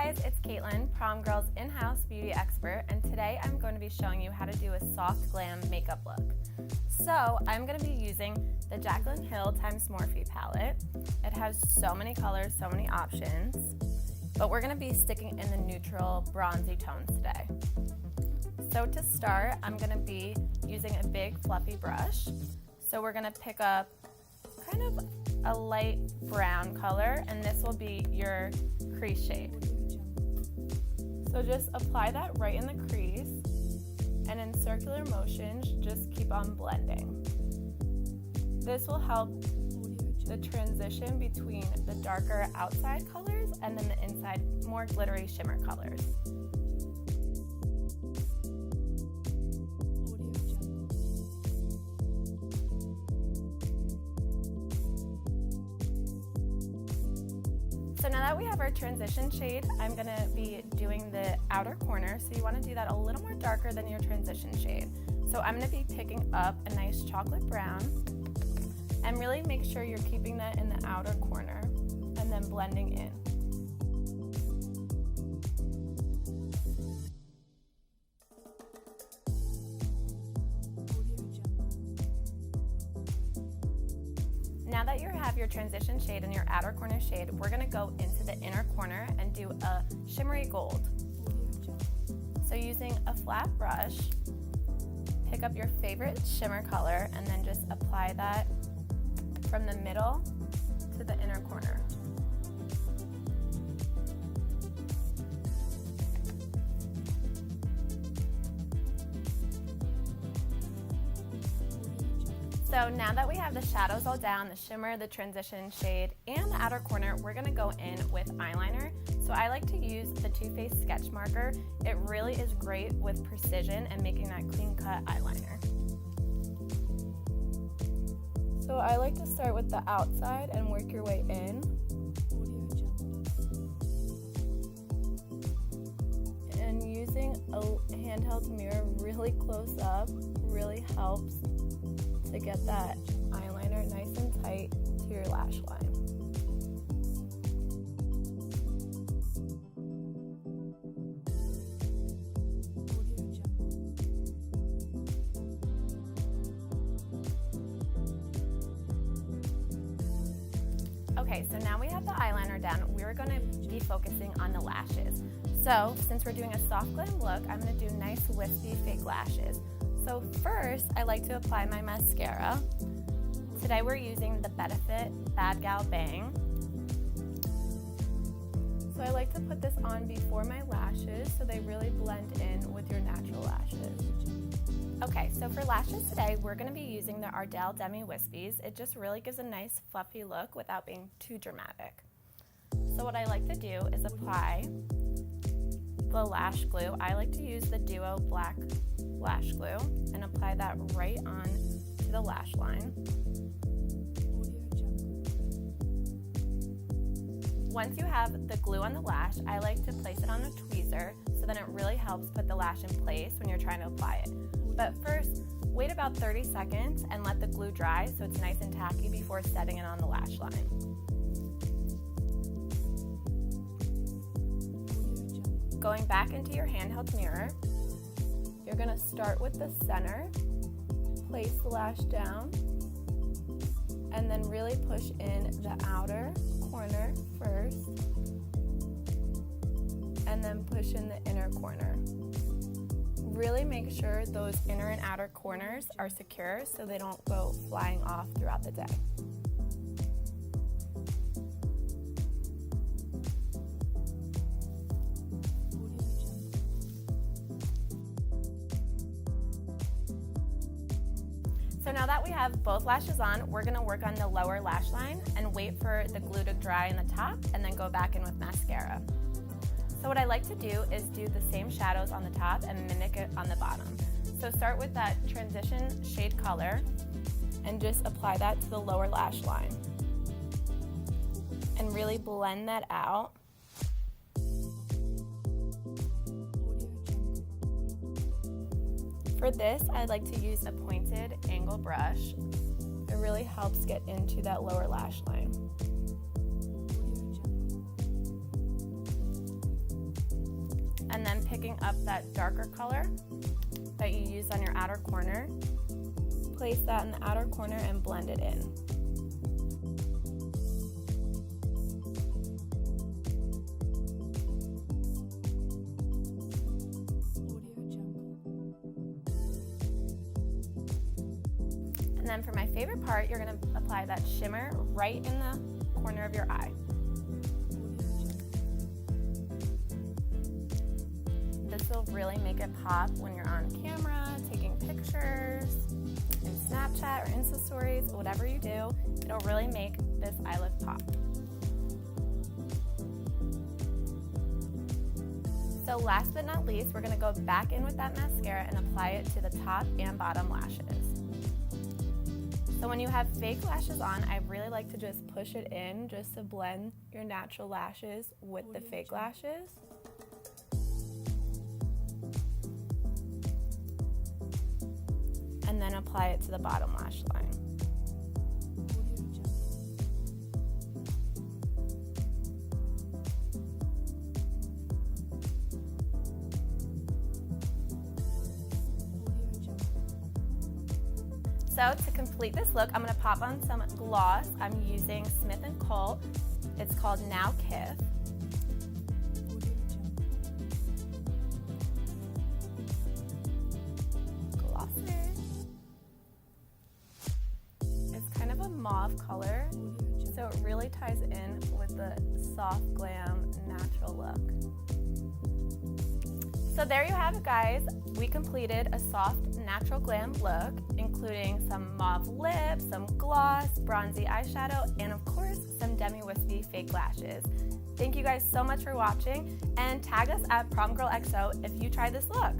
guys, it's Kaitlyn, PromGirl's in-house beauty expert, and today I'm going to be showing you how to do a soft glam makeup look. So I'm going to be using the Jaclyn Hill x Morphe palette. It has so many colors, so many options, but we're going to be sticking in the neutral bronzy tones today. So to start, I'm going to be using a big fluffy brush. So we're going to pick up kind of a light brown color, and this will be your crease shade. So just apply that right in the crease, and in circular motions, just keep on blending. This will help the transition between the darker outside colors and then the inside more glittery shimmer colors. So now that we have our transition shade, I'm going to be doing the outer corner. So you want to do that a little more darker than your transition shade. So I'm going to be picking up a nice chocolate brown and really make sure you're keeping that in the outer corner and then blending in. Now that you have your transition shade and your outer corner shade, we're going to go into the inner corner and do a shimmery gold. So using a flat brush, pick up your favorite shimmer color and then just apply that from the middle to the inner corner. So now that we have the shadows all down, the shimmer, the transition shade, and the outer corner, we're going to go in with eyeliner. So I like to use the Too Faced sketch marker. It really is great with precision and making that clean cut eyeliner. So I like to start with the outside and work your way in. And using a handheld mirror really close up really helps to get that eyeliner nice and tight to your lash line. Okay, so now we have the eyeliner down, we're going to be focusing on the lashes. So since we're doing a soft glam look, I'm going to do nice wispy fake lashes. So first, I like to apply my mascara. Today we're using the Benefit Bad Gal Bang. So I like to put this on before my lashes so they really blend in with your natural lashes. Okay, so for lashes today, we're going to be using the Ardell Demi Wispies. It just really gives a nice fluffy look without being too dramatic. So what I like to do is apply the lash glue. I like to use the Duo Black Lash Glue and apply that right on to the lash line. Once you have the glue on the lash, I like to place it on a tweezer so then it really helps put the lash in place when you're trying to apply it. But first, wait about 30 seconds and let the glue dry so it's nice and tacky before setting it on the lash line. Going back into your handheld mirror, you're going to start with the center, place the lash down, and then really push in the outer corner first, and then push in the inner corner. Really make sure those inner and outer corners are secure so they don't go flying off throughout the day. So now that we have both lashes on, we're going to work on the lower lash line and wait for the glue to dry in the top and then go back in with mascara. So what I like to do is do the same shadows on the top and mimic it on the bottom. So start with that transition shade color and just apply that to the lower lash line. And really blend that out. For this, I like to use a pointed angle brush. It really helps get into that lower lash line. picking up that darker color that you used on your outer corner. Place that in the outer corner and blend it in. And then for my favorite part, you're going to apply that shimmer right in the corner of your eye. This will really make it pop when you're on camera, taking pictures, in Snapchat or Insta stories, whatever you do, it'll really make this eye look pop. So last but not least, we're gonna go back in with that mascara and apply it to the top and bottom lashes. So when you have fake lashes on, I really like to just push it in just to blend your natural lashes with the fake lashes. And then apply it to the bottom lash line. So to complete this look, I'm going to pop on some gloss. I'm using Smith & Colt. It's called Now Kith. Gloss it. It's kind of a mauve color, so it really ties in with the Soft-Glam natural look. So there you have it, guys. We completed a soft natural glam look, including some mauve lips, some gloss, bronzy eyeshadow, and of course, some demi-wispy fake lashes. Thank you guys so much for watching, and tag us at PromGirl.XO if you try this look.